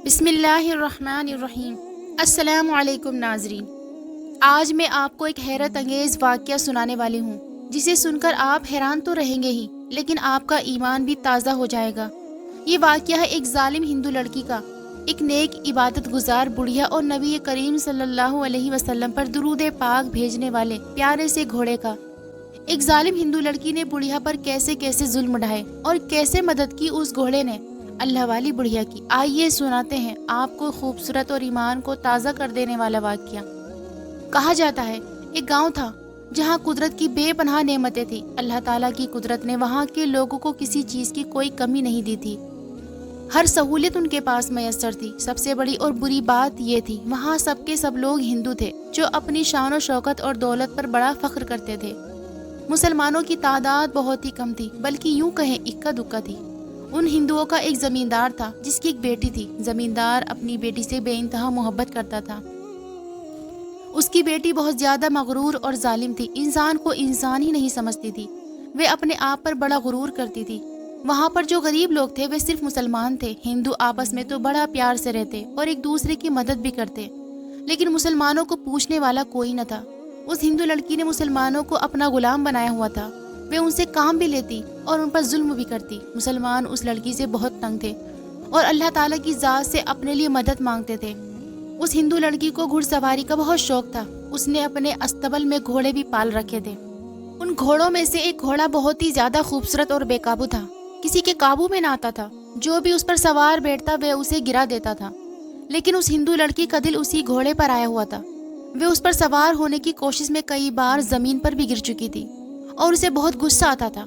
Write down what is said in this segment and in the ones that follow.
بسم اللہ الرحمن الرحیم۔ السلام علیکم ناظرین، آج میں آپ کو ایک حیرت انگیز واقعہ سنانے والی ہوں جسے سن کر آپ حیران تو رہیں گے ہی، لیکن آپ کا ایمان بھی تازہ ہو جائے گا۔ یہ واقعہ ہے ایک ظالم ہندو لڑکی کا، ایک نیک عبادت گزار بڑھیا اور نبی کریم صلی اللہ علیہ وسلم پر درود پاک بھیجنے والے پیارے سے گھوڑے کا۔ ایک ظالم ہندو لڑکی نے بڑھیا پر کیسے کیسے ظلم ڈھائے اور کیسے مدد کی اس گھوڑے نے اللہ والی بڑھیا کی۔ آئیے سناتے ہیں آپ کو خوبصورت اور ایمان کو تازہ کر دینے والا واقعہ۔ کہا جاتا ہے ایک گاؤں تھا جہاں قدرت کی بے پناہ نعمتیں تھیں۔ اللہ تعالیٰ کی قدرت نے وہاں کے لوگوں کو کسی چیز کی کوئی کمی نہیں دی تھی، ہر سہولت ان کے پاس میسر تھی۔ سب سے بڑی اور بری بات یہ تھی وہاں سب کے سب لوگ ہندو تھے جو اپنی شان و شوکت اور دولت پر بڑا فخر کرتے تھے۔ مسلمانوں کی تعداد بہت ہی کم تھی، بلکہ یوں کہیں اکا دکا تھی۔ ان ہندوؤں کا ایک زمیندار تھا جس کی ایک بیٹی تھی۔ زمیندار اپنی بیٹی سے بے انتہا محبت کرتا تھا۔ اس کی بیٹی بہت زیادہ مغرور اور ظالم تھی، انسان کو انسان ہی نہیں سمجھتی تھی، وہ اپنے آپ پر بڑا غرور کرتی تھی۔ وہاں پر جو غریب لوگ تھے وہ صرف مسلمان تھے۔ ہندو آپس میں تو بڑا پیار سے رہتے اور ایک دوسرے کی مدد بھی کرتے، لیکن مسلمانوں کو پوچھنے والا کوئی نہ تھا۔ اس ہندو لڑکی نے مسلمانوں کو اپنا غلام بنایا ہوا تھا، وہ ان سے کام بھی لیتی اور ان پر ظلم بھی کرتی۔ مسلمان اس لڑکی سے بہت تنگ تھے اور اللہ تعالیٰ کی ذات سے اپنے لیے مدد مانگتے تھے۔ اس ہندو لڑکی کو گھڑ سواری کا بہت شوق تھا۔ اس نے اپنے استبل میں گھوڑے بھی پال رکھے تھے۔ ان گھوڑوں میں سے ایک گھوڑا بہت ہی زیادہ خوبصورت اور بے قابو تھا، کسی کے قابو میں نہ آتا تھا۔ جو بھی اس پر سوار بیٹھتا وہ اسے گرا دیتا تھا، لیکن اس ہندو لڑکی کا دل اسی گھوڑے پر آیا ہوا تھا۔ وہ اس پر سوار ہونے کی کوشش میں کئی بار زمین پر بھی گر چکی تھی اور اسے بہت غصہ آتا تھا۔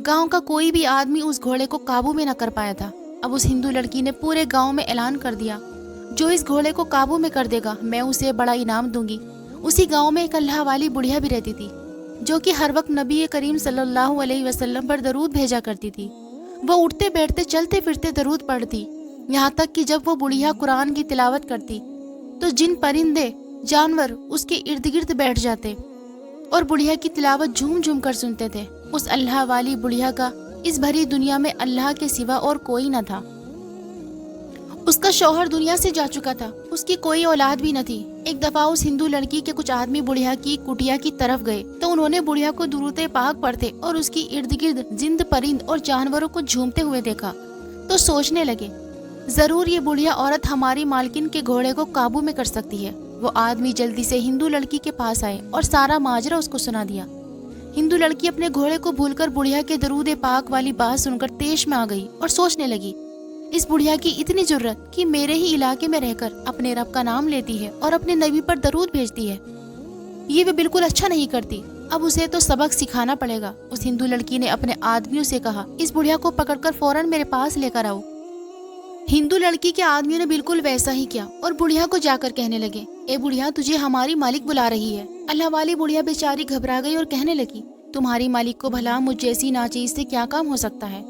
گاؤں کا کوئی بھی آدمی اس گھوڑے کو قابو میں نہ کر پایا تھا۔ اب اس ہندو لڑکی نے پورے گاؤں میں اعلان کر دیا، جو اس گھوڑے کو قابو میں کر دے گا میں اسے بڑا انعام دوں گی۔ اسی گاؤں میں ایک اللہ والی بڑھیا بھی رہتی تھی جو کہ ہر وقت نبی کریم صلی اللہ علیہ وسلم پر درود بھیجا کرتی تھی۔ وہ اٹھتے بیٹھتے چلتے پھرتے درود پڑھتی، یہاں تک کہ جب وہ بڑھیا قرآن کی تلاوت کرتی تو جن پرندے جانور اس کے ارد گرد بیٹھ جاتے اور بڑھیا کی تلاوت جھوم جھوم کر سنتے تھے۔ اس اللہ والی بڑھیا کا اس بھری دنیا میں اللہ کے سوا اور کوئی نہ تھا۔ اس کا شوہر دنیا سے جا چکا تھا، اس کی کوئی اولاد بھی نہ تھی۔ ایک دفعہ اس ہندو لڑکی کے کچھ آدمی بڑھیا کی کٹیا کی طرف گئے تو انہوں نے بڑھیا کو درود پاک پڑھتے اور اس کی ارد گرد زند پرند اور جانوروں کو جھومتے ہوئے دیکھا تو سوچنے لگے، ضرور یہ بڑھیا عورت ہماری مالکن کے گھوڑے کو قابو میں کر سکتی ہے۔ وہ آدمی جلدی سے ہندو لڑکی کے پاس آئے اور سارا ماجرا اس کو سنا دیا۔ ہندو لڑکی اپنے گھوڑے کو بھول کر بڑھیا کے درود پاک والی بات سن کر طیش میں آ گئی اور سوچنے لگی، اس بڑھیا کی اتنی جرت کہ میرے ہی علاقے میں رہ کر اپنے رب کا نام لیتی ہے اور اپنے نبی پر درود بھیجتی ہے، یہ وہ بالکل اچھا نہیں کرتی، اب اسے تو سبق سکھانا پڑے گا۔ اس ہندو لڑکی نے اپنے آدمیوں سے کہا، اس بڑھیا کو پکڑ کر فوراً میرے پاس لے کر آؤ۔ ہندو لڑکی کے آدمیوں نے بالکل ویسا ہی کیا اور بڑھیا کو جا کر کہنے لگے، اے بڑھیا تجھے ہماری مالک بلا رہی ہے۔ اللہ والی بڑھیا بیچاری گھبرا گئی اور کہنے لگی، تمہاری مالک کو بھلا مجھ جیسی ناچیز سے کیا کام ہو سکتا ہے؟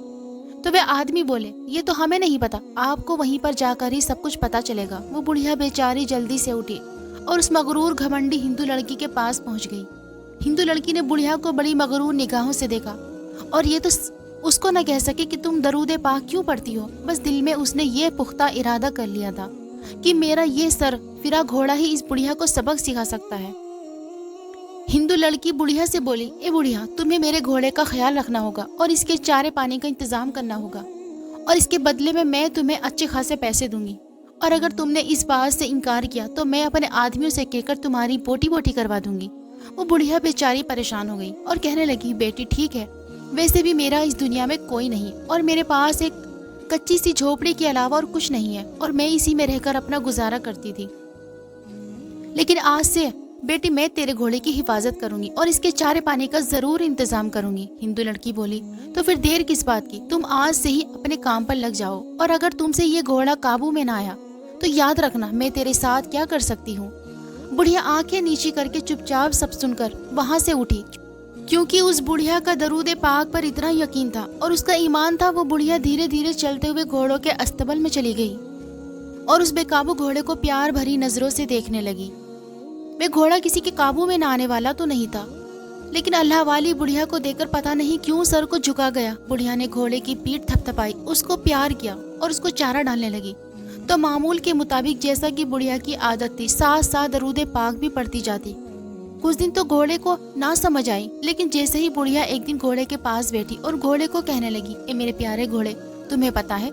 تو وہ آدمی بولے، یہ تو ہمیں نہیں پتا، آپ کو وہیں پر جا کر ہی سب کچھ پتا چلے گا۔ وہ بڑھیا بیچاری جلدی سے اٹھی اور اس مغرور گھمنڈی ہندو لڑکی کے پاس پہنچ گئی۔ ہندو لڑکی نے بڑھیا کو بڑی مغرور نگاہوں سے دیکھا اور یہ تو اس کو نہ کہہ سکے کہ تم درود پاک کیوں پڑھتی ہو، بس دل میں اس نے یہ پختہ ارادہ کر لیا تھا کہ میرا یہ سر پھرا گھوڑا ہی اس بڑھیا کو سبق سکھا سکتا ہے۔ ہندو لڑکی بڑھیا سے بولی، اے بڑھیا تمہیں میرے گھوڑے کا خیال رکھنا ہوگا اور اس کے چارے پانی کا انتظام کرنا ہوگا، اور اس کے بدلے میں تمہیں اچھے خاصے پیسے دوں گی، اور اگر تم نے اس بات سے انکار کیا تو میں اپنے آدمیوں سے کہہ کر تمہاری بوٹی بوٹی کروا دوں گی۔ وہ بڑھیا بیچاری پریشان ہو گئی اور کہنے لگی، بیٹی ٹھیک ہے، ویسے بھی میرا اس دنیا میں کوئی نہیں اور میرے پاس ایک کچی سی جھوپڑی کے علاوہ اور کچھ نہیں ہے اور میں اسی میں رہ کر اپنا گزارا کرتی تھی، لیکن آج سے بیٹی میں تیرے گھوڑے کی حفاظت کروں گی اور اس کے چارے پانی کا ضرور انتظام کروں گی۔ ہندو لڑکی بولی، تو پھر دیر کس بات کی، تم آج سے ہی اپنے کام پر لگ جاؤ، اور اگر تم سے یہ گھوڑا قابو میں نہ آیا تو یاد رکھنا میں تیرے ساتھ کیا کر سکتی ہوں۔ بڑھیا آنکھیں نیچی کر کے چپ چاپ سب سن کر وہاں سے اٹھی، کیونکہ اس بڑھیا کا درود پاک پر اتنا یقین تھا اور اس کا ایمان تھا۔ وہ بڑھیا دھیرے دھیرے چلتے ہوئے گھوڑوں کے استبل میں چلی گئی اور اس بے قابو گھوڑے کو پیار بھری نظروں سے دیکھنے لگی۔ وہ گھوڑا کسی کے قابو میں نہ آنے والا تو نہیں تھا، لیکن اللہ والی بڑھیا کو دیکھ کر پتہ نہیں کیوں سر کو جھکا گیا۔ بڑھیا نے گھوڑے کی پیٹھ تھپتھپائی، اس کو پیار کیا اور اس کو چارہ ڈالنے لگی۔ تو معمول کے مطابق جیسا کہ بڑھیا کی عادت تھی ساتھ ساتھ درود پاک بھی پڑھتی جاتی۔ کچھ دن تو گھوڑے کو نہ سمجھ آئی، لیکن جیسے ہی بڑھیا ایک دن گھوڑے کے پاس بیٹھی اور گھوڑے کو کہنے لگی، اے میرے پیارے گھوڑے، تمہیں پتا ہے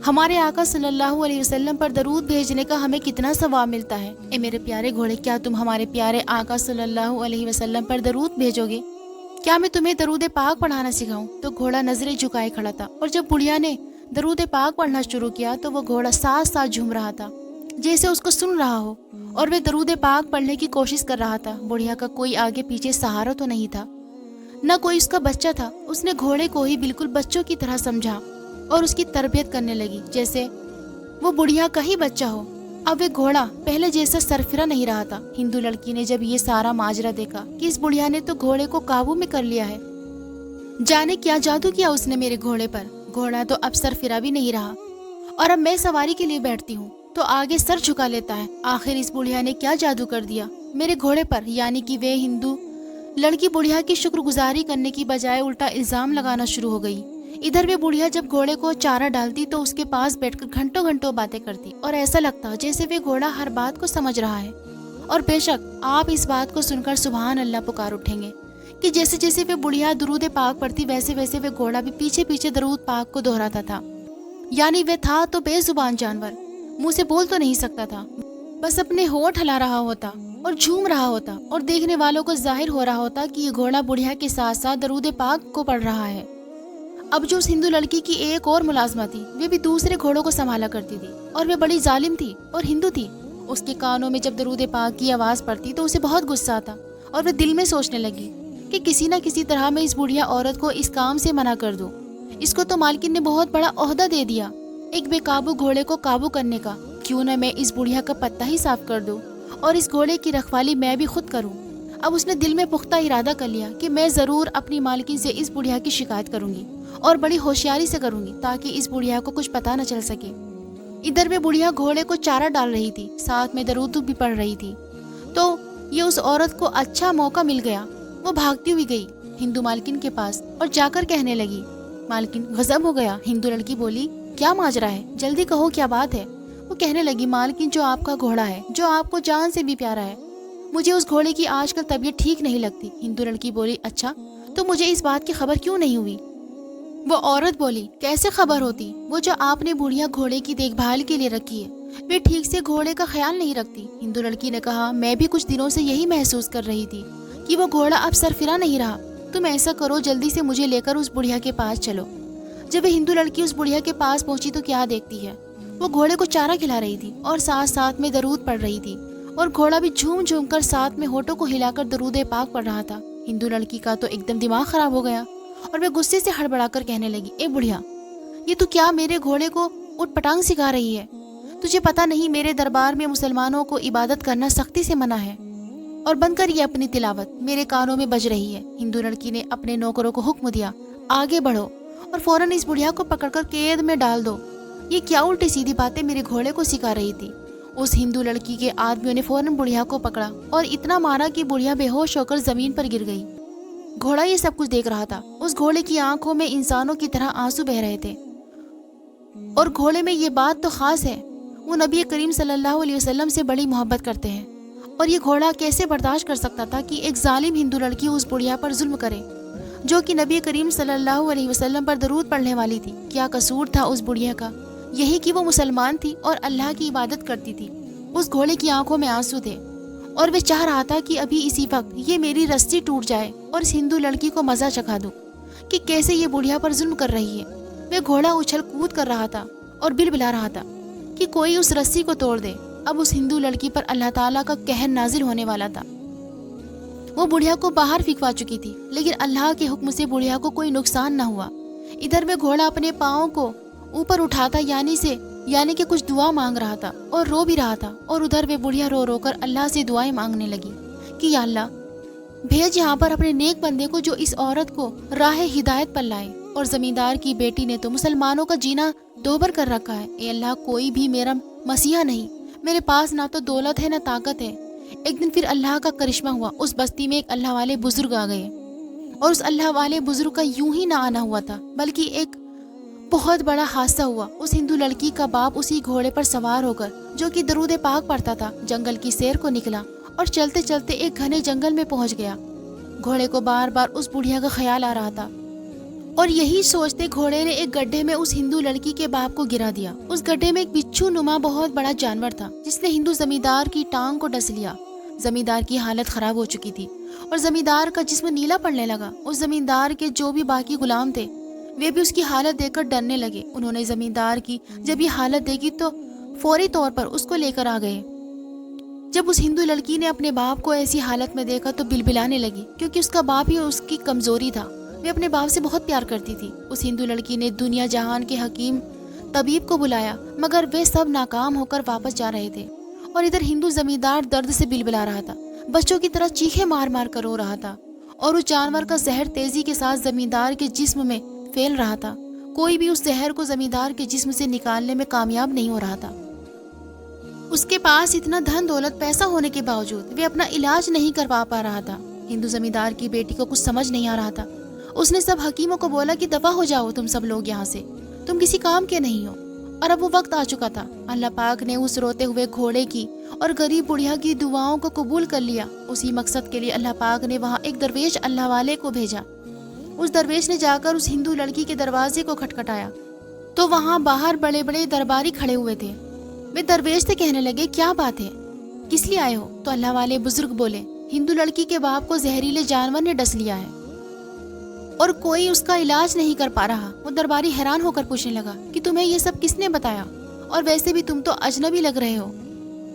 ہمارے آقا صلی اللہ علیہ وسلم پر درود بھیجنے کا ہمیں کتنا ثواب ملتا ہے؟ اے میرے پیارے گھوڑے، کیا تم ہمارے پیارے آقا صلی اللہ علیہ وسلم پر درود بھیجو گے؟ کیا میں تمہیں درود پاک پڑھانا سکھاؤں؟ تو گھوڑا نظریں جھکائے کھڑا تھا، اور جب بڑھیا نے درود پاک پڑھنا شروع کیا تو وہ گھوڑا ساتھ ساتھ جھوم رہا تھا جیسے اس کو سن رہا ہو، اور وہ درود پاک پڑھنے کی کوشش کر رہا تھا۔ بڑھیا کا کوئی آگے پیچھے سہارا تو نہیں تھا، نہ کوئی اس کا بچہ تھا۔ اس نے گھوڑے کو ہی بالکل بچوں کی طرح سمجھا اور اس کی تربیت کرنے لگی جیسے وہ بڑھیا کا ہی بچہ ہو۔ اب وہ گھوڑا پہلے جیسا سرفرا نہیں رہا تھا۔ ہندو لڑکی نے جب یہ سارا ماجرا دیکھا کہ اس بڑھیا نے تو گھوڑے کو قابو میں کر لیا ہے، جانے کیا جادو کیا اس نے میرے گھوڑے پر، گھوڑا تو اب سرفرا بھی نہیں رہا، اور اب میں سواری کے لیے بیٹھتی ہوں تو آگے سر جھکا لیتا ہے۔ آخر اس بڑھیا نے کیا جادو کر دیا میرے گھوڑے پر؟ یعنی کہ وہ ہندو لڑکی بڑھیا کی شکر گزاری کرنے کی بجائے الٹا الزام لگانا شروع ہو گئی۔ ادھر وہ بڑھیا جب گھوڑے کو چارہ ڈالتی تو اس کے پاس بیٹھ کر گھنٹوں گھنٹوں باتیں کرتی، اور ایسا لگتا جیسے وہ گھوڑا ہر بات کو سمجھ رہا ہے۔ اور بے شک آپ اس بات کو سن کر سبحان اللہ پکار اٹھیں گے کہ جیسے جیسے وہ بڑھیا درود پاک پڑھتی ویسے ویسے وہ گھوڑا بھی پیچھے پیچھے درود پاک کو دہراتا تھا۔ یعنی وہ تھا تو بے زبان جانور، منہ سے بول تو نہیں سکتا تھا، بس اپنے ہونٹ ہلا رہا ہوتا اور جھوم رہا ہوتا، اور دیکھنے والوں کو ظاہر ہو رہا ہوتا کہ یہ گھوڑا بڑھیا کے ساتھ ساتھ درود پاک کو پڑھ رہا ہے۔ اب جو اس ہندو لڑکی کی ایک اور ملازمہ تھی، وہ بھی دوسرے گھوڑوں کو سنبھالا کرتی تھی، اور وہ بڑی ظالم تھی اور ہندو تھی۔ اس کے کانوں میں جب درود پاک کی آواز پڑتی تو اسے بہت غصہ آتا، اور وہ دل میں سوچنے لگی کہ کسی نہ کسی طرح میں اس بڑھیا عورت کو اس کام سے منع کر دوں۔ اس کو تو مالکن نے بہت بڑا عہدہ دے دیا ایک بے قابو گھوڑے کو قابو کرنے کا، کیوں نہ میں اس بڑھیا کا پتہ ہی صاف کر دوں اور اس گھوڑے کی رکھوالی میں بھی خود کروں۔ اب اس نے دل میں پختہ ارادہ کر لیا کہ میں ضرور اپنی مالکن سے اس بڑھیا کی شکایت کروں گی، اور بڑی ہوشیاری سے کروں گی تاکہ اس بڑھیا کو کچھ پتہ نہ چل سکے۔ ادھر میں بڑھیا گھوڑے کو چارہ ڈال رہی تھی، ساتھ میں درود بھی پڑھ رہی تھی، تو یہ اس عورت کو اچھا موقع مل گیا۔ وہ بھاگتی ہوئی گئی ہندو مالکن کے پاس اور جا کر کہنے لگی، مالکن غضب ہو گیا۔ ہندو لڑکی بولی، کیا ماجرا ہے، جلدی کہو کیا بات ہے؟ وہ کہنے لگی، مالکن جو آپ کا گھوڑا ہے، جو آپ کو جان سے بھی پیارا ہے، مجھے اس گھوڑے کی آج کل طبیعت ٹھیک نہیں لگتی۔ ہندو لڑکی بولی، اچھا تو مجھے اس بات کی خبر کیوں نہیں ہوئی؟ وہ عورت بولی، کیسے خبر ہوتی؟ وہ جو آپ نے بڑھیا گھوڑے کی دیکھ بھال کے لیے رکھی ہے، وہ ٹھیک سے گھوڑے کا خیال نہیں رکھتی۔ ہندو لڑکی نے کہا، میں بھی کچھ دنوں سے یہی محسوس کر رہی تھی کہ وہ گھوڑا اب سرفرا نہیں رہا۔ تم ایسا کرو، جلدی سے مجھے لے کر اس بڑھیا کے پاس چلو۔ جب وہ ہندو لڑکی اس بڑھیا کے پاس پہنچی تو کیا دیکھتی ہے، وہ گھوڑے کو چارہ کھلا رہی تھی اور ساتھ ساتھ میں درود پڑھ رہی تھی، اور گھوڑا بھی جھوم جھوم کر ساتھ میں ہونٹوں کو ہلا کر درود پاک پڑھ رہا تھا۔ ہندو لڑکی کا تو ایک دم دماغ خراب ہو گیا، اور وہ غصے سے ہڑبڑا کر کہنے لگی، اے بڑھیا، یہ تو کیا میرے گھوڑے کو اٹھ پٹانگ سکھا رہی ہے؟ تجھے پتہ نہیں میرے دربار میں مسلمانوں کو عبادت کرنا سختی سے منع ہے، اور بند کر یہ اپنی تلاوت، میرے کانوں میں بج رہی ہے۔ ہندو لڑکی نے اپنے نوکروں کو حکم دیا، آگے بڑھو اور فوراً اس بڑھیا کو پکڑ کر قید میں ڈال دو۔ یہ کیا الٹی سیدھی باتیں میرے گھوڑے کو سکھا رہی تھی۔ اس ہندو لڑکی کے آدمیوں نے فوراً بڑھیا کو پکڑا اور اتنا مارا کہ بڑھیا بے ہوش ہو کر زمین پر گر گئی۔ گھوڑا یہ سب کچھ دیکھ رہا تھا، اس گھوڑے کی آنکھوں میں انسانوں کی طرح آنسو بہ رہے تھے، اور گھوڑے میں یہ بات تو خاص ہے، وہ نبی کریم صلی اللہ علیہ وسلم سے بڑی محبت کرتے ہیں، اور یہ گھوڑا کیسے برداشت کر سکتا تھا کہ ایک ظالم ہندو لڑکی اس بڑھیا پر ظلم کرے جو کہ نبی کریم صلی اللہ علیہ وسلم پر درود پڑھنے والی تھی۔ کیا قصور تھا اس بڑھیا کا؟ یہی کہ وہ مسلمان تھی اور اللہ کی عبادت کرتی تھی۔ اس گھوڑے کی آنکھوں میں آنسو تھے، اور وہ چاہ رہا تھا کہ ابھی اسی وقت یہ میری رسی ٹوٹ جائے اور اس ہندو لڑکی کو مزہ چکھا دوں کہ کیسے یہ بڑھیا پر ظلم کر رہی ہے۔ وہ گھوڑا اچھل کود کر رہا تھا اور بلبلا رہا تھا کہ کوئی اس رسی کو توڑ دے۔ اب اس ہندو لڑکی پر اللہ تعالیٰ کا قہر نازل ہونے والا تھا۔ وہ بڑھیا کو باہر پھینکوا چکی تھی، لیکن اللہ کے حکم سے بڑھیا کو کوئی نقصان نہ ہوا۔ ادھر وہ گھوڑا اپنے پاؤں کو اوپر اٹھاتا یعنی کہ کچھ دعا مانگ رہا تھا اور رو بھی رہا تھا، اور ادھر وہ بڑھیا رو رو کر اللہ سے دعائیں مانگنے لگی کہ یا اللہ، بھیج یہاں پر اپنے نیک بندے کو جو اس عورت کو راہ ہدایت پر لائے، اور زمیندار کی بیٹی نے تو مسلمانوں کا جینا دوبر کر رکھا ہے۔ اے اللہ، کوئی بھی میرا مسیحا نہیں، میرے پاس نہ تو دولت ہے نہ طاقت ہے۔ ایک دن پھر اللہ کا کرشمہ ہوا، اس بستی میں ایک اللہ والے بزرگ آ گئے، اور اس اللہ والے بزرگ کا یوں ہی نہ آنا ہوا تھا، بلکہ ایک بہت بڑا حادثہ ہوا۔ اس ہندو لڑکی کا باپ اسی گھوڑے پر سوار ہو کر، جو کہ درود پاک پڑھتا تھا، جنگل کی سیر کو نکلا اور چلتے چلتے ایک گھنے جنگل میں پہنچ گیا۔ گھوڑے کو بار بار اس بڑھیا کا خیال آ رہا تھا اور یہی سوچتے گھوڑے نے ایک گڈھے میں اس ہندو لڑکی کے باپ کو گرا دیا۔ اس گڈھے میں ایک بچھو نما بہت بڑا جانور تھا، جس نے ہندو زمیندار کی ٹانگ کو ڈس لیا۔ زمیندار کی حالت خراب ہو چکی تھی اور زمیندار کا جسم نیلا پڑنے لگا۔ اس زمیندار کے جو بھی باقی غلام تھے، وہ بھی اس کی حالت دیکھ کر ڈرنے لگے۔ انہوں نے زمیندار کی جب یہ حالت دیکھی تو فوری طور پر اس کو لے کر آ گئے۔ جب اس ہندو لڑکی نے اپنے باپ کو ایسی حالت میں دیکھا تو بلبلانے لگی، کیونکہ اس کا باپ ہی اس کی کمزوری تھا۔ وہ اپنے باپ سے بہت پیار کرتی تھی۔ اس ہندو لڑکی نے دنیا جہان کے حکیم طبیب کو بلایا، مگر وہ سب ناکام ہو کر واپس جا رہے تھے۔ اور ادھر ہندو زمیندار درد سے بلبلا رہا تھا، بچوں کی طرح چیخیں مار مار کر رو رہا تھا، اور اس جانور کا زہر تیزی کے ساتھ زمیندار کے جسم میں پھیل رہا تھا۔ کوئی بھی اس زہر کو زمیندار کے جسم سے نکالنے میں کامیاب نہیں ہو رہا تھا۔ اس کے پاس اتنا دھن دولت پیسہ ہونے کے باوجود وہ اپنا علاج نہیں کروا پا رہا تھا۔ ہندو زمیندار کی بیٹی کو کچھ سمجھ نہیں آ رہا تھا۔ اس نے سب حکیموں کو بولا کہ دفع ہو جاؤ تم سب لوگ یہاں سے، تم کسی کام کے نہیں ہو۔ اور اب وہ وقت آ چکا تھا۔ اللہ پاک نے اس روتے ہوئے گھوڑے کی اور غریب بڑھیا کی دعاؤں کو قبول کر لیا۔ اسی مقصد کے لیے اللہ پاک نے وہاں ایک درویش اللہ والے کو بھیجا۔ اس درویش نے جا کر اس ہندو لڑکی کے دروازے کو کھٹکھٹایا تو وہاں باہر بڑے بڑے درباری کھڑے ہوئے تھے۔ وہ درویش سے کہنے لگے، کیا بات ہے، کس لیے آئے ہو؟ تو اللہ والے بزرگ بولے، ہندو لڑکی کے باپ کو زہریلے جانور نے ڈس لیا ہے اور کوئی اس کا علاج نہیں کر پا رہا۔ وہ درباری حیران ہو کر پوچھنے لگا کہ تمہیں یہ سب کس نے بتایا؟ اور ویسے بھی تم تو اجنبی لگ رہے ہو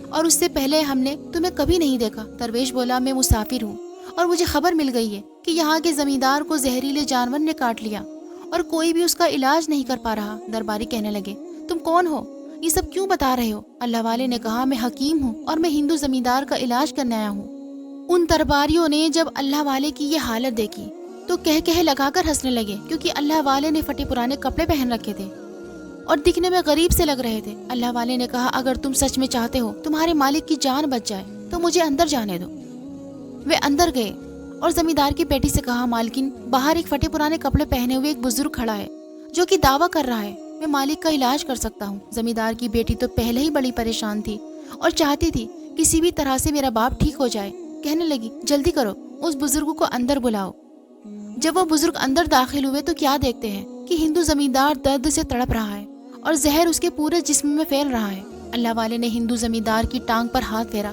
اور اس سے پہلے ہم نے تمہیں کبھی نہیں دیکھا۔ درویش بولا، میں مسافر ہوں اور مجھے خبر مل گئی ہے کہ یہاں کے زمیندار کو زہریلے جانور نے کاٹ لیا اور کوئی بھی اس کا علاج نہیں کر پا رہا۔ درباری کہنے لگے، تم کون ہو؟ یہ سب کیوں بتا رہے ہو؟ اللہ والے نے کہا، میں حکیم ہوں اور میں ہندو زمیندار کا علاج کرنے آیا ہوں۔ ان درباریوں نے جب اللہ والے کی یہ حالت دیکھی تو کہہ لگا کر ہنسنے لگے، کیونکہ اللہ والے نے پھٹے پرانے کپڑے پہن رکھے تھے اور دکھنے میں غریب سے لگ رہے تھے۔ اللہ والے نے کہا، اگر تم سچ میں چاہتے ہو تمہارے مالک کی جان بچ جائے تو مجھے اندر جانے دو۔ وہ اندر گئے اور زمیندار کی بیٹی سے کہا، مالکن، باہر ایک پھٹے پرانے کپڑے پہنے ہوئے ایک بزرگ کھڑا ہے جو کہ دعویٰ کر رہا ہے میں مالک کا علاج کر سکتا ہوں۔ زمیندار کی بیٹی تو پہلے ہی بڑی پریشان تھی اور چاہتی تھی کسی بھی طرح سے میرا باپ ٹھیک ہو جائے۔ کہنے لگی، جلدی کرو، اس بزرگ کو اندر بلاؤ۔ جب وہ بزرگ اندر داخل ہوئے تو کیا دیکھتے ہیں کہ ہندو زمیندار درد سے تڑپ رہا ہے اور زہر اس کے پورے جسم میں پھیل رہا ہے۔ اللہ والے نے ہندو زمیندار کی ٹانگ پر ہاتھ پھیرا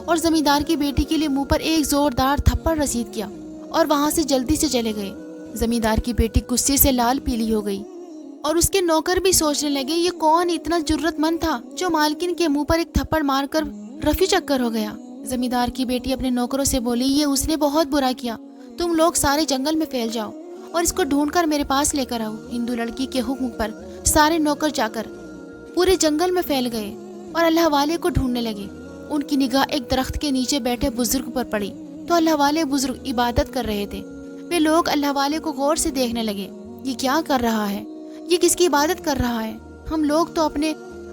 اور زمیندار کی بیٹی کے لیے منہ پر ایک زوردار تھپڑ رسید کیا اور وہاں سے جلدی سے چلے گئے۔ زمیندار کی بیٹی غصے سے لال پیلی ہو گئی اور اس کے نوکر بھی سوچنے لگے، یہ کون اتنا جرت مند تھا جو مالکن کے منہ پر ایک تھپڑ مار کر رفی چکر ہو گیا۔ زمیندار کی بیٹی اپنے نوکروں سے بولی، یہ اس نے بہت برا کیا، تم لوگ سارے جنگل میں پھیل جاؤ اور اس کو ڈھونڈ کر میرے پاس لے کر آؤ۔ ہندو لڑکی کے حکم پر سارے نوکر جا کر پورے جنگل میں پھیل گئے اور اللہ والے کو ڈھونڈنے لگے۔ ان کی نگاہ ایک درخت کے نیچے بیٹھے بزرگ پر پڑی تو اللہ والے بزرگ عبادت کر رہے تھے۔ وہ لوگ اللہ والے کو غور سے دیکھنے لگے، یہ کیا کر رہا ہے، یہ کس کی عبادت کر رہا ہے؟ ہم لوگ تو اپنے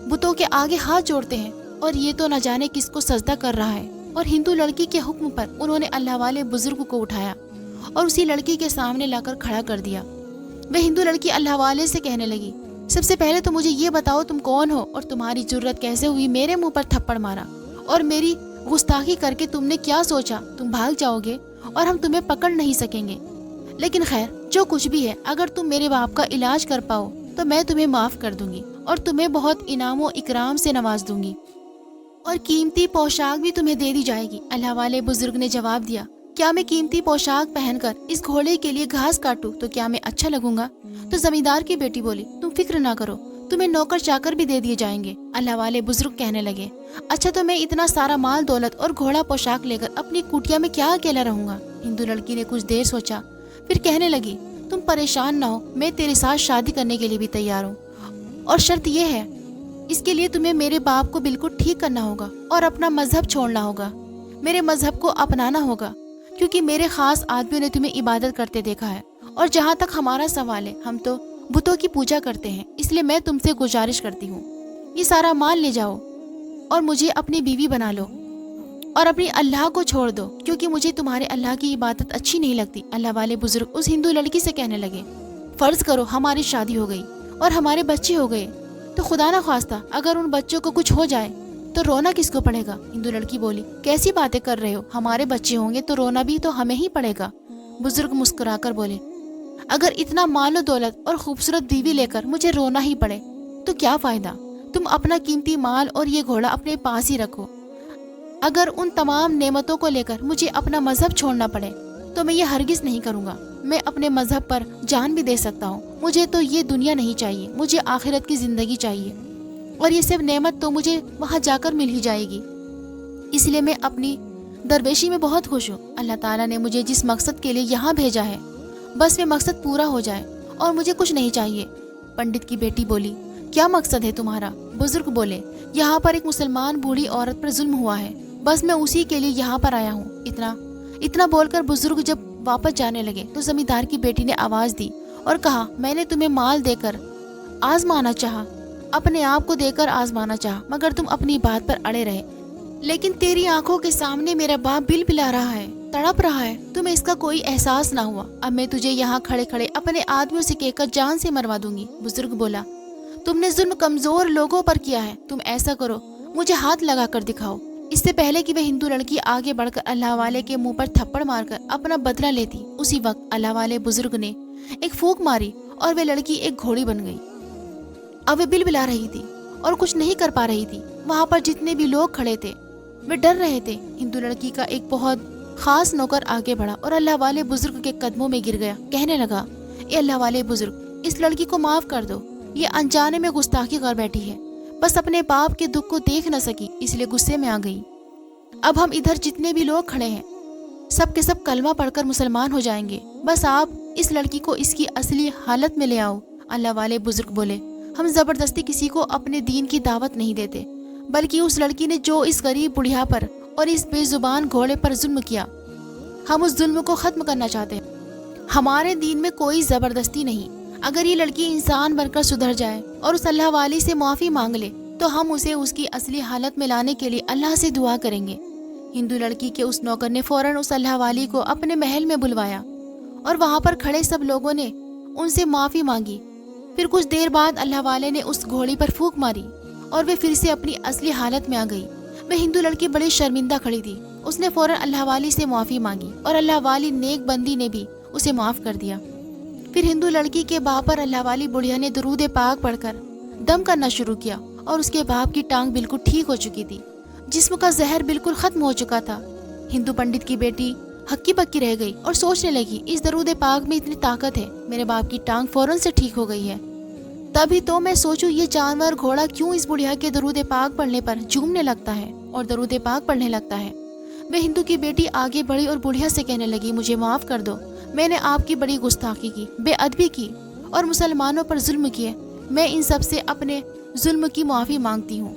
بتوں کے آگے ہاتھ جوڑتے ہیں اور یہ تو نہ جانے کس کو سجدہ کر رہا ہے۔ اور ہندو لڑکی کے حکم پر انہوں نے اللہ والے بزرگ کو اٹھایا اور اسی لڑکی کے سامنے لا کر کھڑا کر دیا۔ وہ ہندو لڑکی اللہ والے سے کہنے لگی، سب سے پہلے تو مجھے یہ بتاؤ تم کون ہو اور تمہاری جرت کیسے ہوئی میرے منہ پر تھپڑ مارا اور میری گستاخی کر کے تم نے کیا سوچا تم بھاگ جاؤ گے اور ہم تمہیں پکڑ نہیں سکیں گے؟ لیکن خیر جو کچھ بھی ہے، اگر تم میرے باپ کا علاج کر پاؤ تو میں تمہیں معاف کر دوں گی اور تمہیں بہت انعام و اکرام سے نواز دوں گی اور قیمتی پوشاک بھی تمہیں دے دی جائے گی۔ اللہ والے بزرگ نے جواب دیا، کیا میں قیمتی پوشاک پہن کر اس گھوڑے کے لیے گھاس کاٹوں تو کیا میں اچھا لگوں گا؟ تو زمیندار کی بیٹی بولی، تم فکر نہ کرو، تمہیں نوکر چاکر بھی دے دیے جائیں گے۔ اللہ والے بزرگ کہنے لگے، اچھا تو میں اتنا سارا مال دولت اور گھوڑا پوشاک لے کر اپنی کوٹیا میں کیا اکیلا رہوں گا؟ ہندو لڑکی نے کچھ دیر سوچا، پھر کہنے لگی، تم پریشان نہ ہو، میں تیرے ساتھ شادی کرنے کے لیے بھی تیار ہوں، اور شرط یہ ہے، اس کے لیے تمہیں میرے باپ کو بالکل ٹھیک کرنا ہوگا اور اپنا مذہب چھوڑنا ہوگا، میرے مذہب کو اپنانا ہوگا، کیونکہ میرے خاص آدمیوں نے تمہیں عبادت کرتے دیکھا ہے، اور جہاں تک ہمارا سوال ہے، ہم تو بتوں کی پوجا کرتے ہیں، اس لیے میں تم سے گزارش کرتی ہوں، یہ سارا مال لے جاؤ اور مجھے اپنی بیوی بنا لو اور اپنی اللہ کو چھوڑ دو، کیونکہ مجھے تمہارے اللہ کی عبادت اچھی نہیں لگتی۔ اللہ والے بزرگ اس ہندو لڑکی سے کہنے لگے، فرض کرو ہماری شادی ہو گئی اور ہمارے بچے ہو گئے تو خدا نہ خواستہ اگر ان بچوں کو کچھ ہو جائے تو رونا کس کو پڑے گا؟ ہندو لڑکی بولی، کیسی باتیں کر رہے ہو، ہمارے بچے ہوں گے تو رونا بھی تو ہمیں ہی پڑے گا۔ بزرگ مسکرا کر بولے، اگر اتنا مال و دولت اور خوبصورت بیوی لے کر مجھے رونا ہی پڑے تو کیا فائدہ؟ تم اپنا قیمتی مال اور یہ گھوڑا اپنے پاس ہی رکھو۔ اگر ان تمام نعمتوں کو لے کر مجھے اپنا مذہب چھوڑنا پڑے تو میں یہ ہرگز نہیں کروں گا۔ میں اپنے مذہب پر جان بھی دے سکتا ہوں، مجھے تو یہ دنیا نہیں چاہیے، مجھے آخرت کی زندگی چاہیے، اور یہ صرف نعمت تو مجھے وہاں جا کر مل ہی جائے گی۔ اس لیے میں اپنی درویشی میں بہت خوش ہوں۔ اللہ تعالیٰ نے مجھے جس مقصد کے لیے یہاں بھیجا ہے بس وہ مقصد پورا ہو جائے اور مجھے کچھ نہیں چاہیے۔ پنڈت کی بیٹی بولی، کیا مقصد ہے تمہارا؟ بزرگ بولے، یہاں پر ایک مسلمان بوڑھی عورت پر ظلم ہوا ہے، بس میں اسی کے لیے یہاں پر آیا ہوں۔ اتنا بول کر بزرگ جب واپس جانے لگے تو زمیندار کی بیٹی نے آواز دی اور کہا، میں نے تمہیں مال دے کر آزمانا چاہا، اپنے آپ کو دے کر آزمانا چاہا، مگر تم اپنی بات پر اڑے رہے، لیکن تیری آنکھوں کے سامنے میرا باپ بل بلا رہا ہے، تڑپ رہا ہے، تمہیں اس کا کوئی احساس نہ ہوا۔ اب میں تجھے یہاں کھڑے کھڑے اپنے آدمیوں سے کہہ کر جان سے مروا دوں گی۔ بزرگ بولا، تم نے ظلم کمزور لوگوں پر کیا ہے، تم ایسا کرو مجھے ہاتھ لگا کر دکھاؤ۔ اس سے پہلے کہ وہ ہندو لڑکی آگے بڑھ کر اللہ والے کے منہ پر تھپڑ مار کر اپنا بدلہ لیتی، اسی وقت اللہ والے بزرگ نے ایک پھونک ماری اور وہ لڑکی ایک گھوڑی بن گئی۔ اب وہ بل بلا رہی تھی اور کچھ نہیں کر پا رہی تھی۔ وہاں پر جتنے بھی لوگ کھڑے تھے وہ ڈر رہے تھے۔ ہندو لڑکی کا ایک بہت خاص نوکر آگے بڑھا اور اللہ والے بزرگ کے قدموں میں گر گیا، کہنے لگا، اے اللہ والے بزرگ، اس لڑکی کو معاف کر دو، یہ انجانے میں گستاخی کر بیٹھی ہے، بس اپنے باپ کے دکھ کو دیکھ نہ سکی اس لیے غصے میں آ گئی۔ اب ہم ادھر جتنے بھی لوگ کھڑے ہیں سب کے سب کلمہ پڑھ کر مسلمان ہو جائیں گے، بس آپ اس لڑکی کو اس کی اصلی حالت میں لے آؤ۔ اللہ والے بزرگ بولے، ہم زبردستی کسی کو اپنے دین کی دعوت نہیں دیتے، بلکہ اس لڑکی نے جو اس غریب بڑھیا پر اور اس بے زبان گھوڑے پر ظلم کیا، ہم اس ظلم کو ختم کرنا چاہتے ہیں۔ ہمارے دین میں کوئی زبردستی نہیں۔ اگر یہ لڑکی انسان بن کر سدھر جائے اور اس اللہ والی سے معافی مانگ لے تو ہم اسے اس کی اصلی حالت میں لانے کے لیے اللہ سے دعا کریں گے۔ ہندو لڑکی کے اس نوکر نے فوراً اس اللہ والی کو اپنے محل میں بلوایا اور وہاں پر کھڑے سب لوگوں نے ان سے معافی مانگی۔ پھر کچھ دیر بعد اللہ والے نے اس گھوڑی پر پھونک ماری اور وہ پھر سے اپنی اصلی حالت میں آ گئی۔ وہ ہندو لڑکی بڑی شرمندہ کھڑی تھی۔ اس نے فوراً اللہ والی سے معافی مانگی اور اللہ والی نیک بندی نے بھی اسے معاف کر دیا۔ پھر ہندو لڑکی کے باپ پر اللہ والی بڑھیا نے درود پاک پڑھ کر دم کرنا شروع کیا اور اس کے باپ کی ٹانگ بالکل ٹھیک ہو چکی تھی، جسم کا زہر بالکل ختم ہو چکا تھا۔ ہندو پنڈت کی بیٹی ہکی پکی رہ گئی اور سوچنے لگی، اس درود پاک میں اتنی طاقت ہے، میرے باپ کی ٹانگ فوراً سے ٹھیک ہو گئی ہے۔ تبھی تو میں سوچوں یہ جانور گھوڑا کیوں اس بڑھیا کے درود پاک پڑھنے پر جھومنے لگتا ہے اور درود پاک پڑھنے لگتا ہے۔ وہ ہندو کی بیٹی آگے بڑھی اور بڑھیا سے کہنے لگی، مجھے معاف کر دو، میں نے آپ کی بڑی گستاخی کی، بے ادبی کی اور مسلمانوں پر ظلم کیے۔ میں ان سب سے اپنے ظلم کی معافی مانگتی ہوں،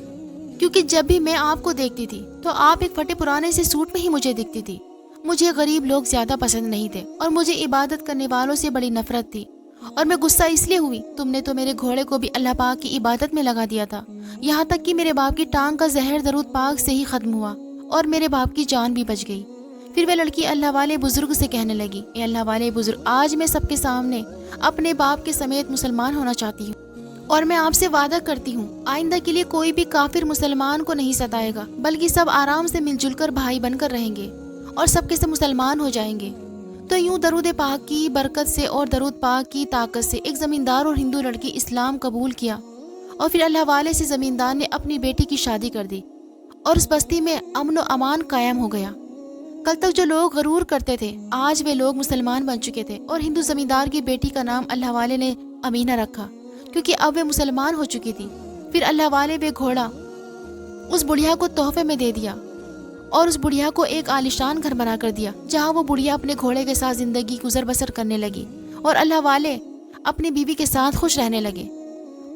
کیونکہ جب بھی میں آپ کو دیکھتی تھی تو آپ ایک پھٹے پرانے سے سوٹ میں ہی مجھے دکھتی تھی۔ مجھے غریب لوگ زیادہ پسند نہیں تھے اور مجھے عبادت کرنے والوں سے بڑی نفرت تھی، اور میں غصہ اس لیے ہوئی، تم نے تو میرے گھوڑے کو بھی اللہ پاک کی عبادت میں لگا دیا تھا، یہاں تک کہ میرے باپ کی ٹانگ کا زہر درود پاک سے ہی ختم ہوا اور میرے باپ کی جان بھی بچ گئی۔ پھر وہ لڑکی اللہ والے بزرگ سے کہنے لگی، اے اللہ والے بزرگ، آج میں سب کے سامنے اپنے باپ کے سمیت مسلمان ہونا چاہتی ہوں، اور میں آپ سے وعدہ کرتی ہوں آئندہ کے لیے کوئی بھی کافر مسلمان کو نہیں ستائے گا، بلکہ سب آرام سے مل جل کر بھائی بن کر رہیں گے اور سب کے سب مسلمان ہو جائیں گے۔ تو یوں درود پاک کی برکت سے اور درود پاک کی طاقت سے ایک زمیندار اور ہندو لڑکی اسلام قبول کیا، اور پھر اللہ والے سے زمیندار نے اپنی بیٹی کی شادی کر دی اور اس بستی میں امن و امان قائم ہو گیا۔ کل تک جو لوگ غرور کرتے تھے آج وہ لوگ مسلمان بن چکے تھے، اور ہندو زمیندار کی بیٹی کا نام اللہ والے نے امینہ رکھا، کیونکہ اب وہ مسلمان ہو چکی تھی۔ پھر اللہ والے وہ گھوڑا اس بڑھیا کو تحفے میں دے دیا اور اس بڑھیا کو ایک عالیشان گھر بنا کر دیا، جہاں وہ بڑھیا اپنے گھوڑے کے ساتھ زندگی گزر بسر کرنے لگی اور اللہ والے اپنی بیوی کے ساتھ خوش رہنے لگے۔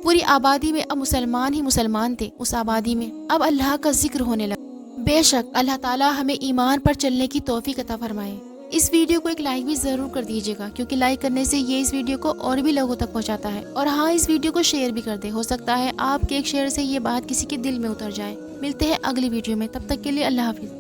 پوری آبادی میں اب مسلمان ہی مسلمان تھے، اس آبادی میں اب اللہ کا ذکر ہونے لگا۔ بے شک اللہ تعالیٰ ہمیں ایمان پر چلنے کی توفیق عطا فرمائے۔ اس ویڈیو کو ایک لائک بھی ضرور کر دیجیے گا، کیونکہ لائک کرنے سے یہ اس ویڈیو کو اور بھی لوگوں تک پہنچاتا ہے، اور ہاں اس ویڈیو کو شیئر بھی کر دے، ہو سکتا ہے آپ کے ایک شیئر سے یہ بات کسی کے دل میں اتر جائے۔ ملتے ہیں اگلی ویڈیو میں، تب تک کے لیے اللہ حافظ۔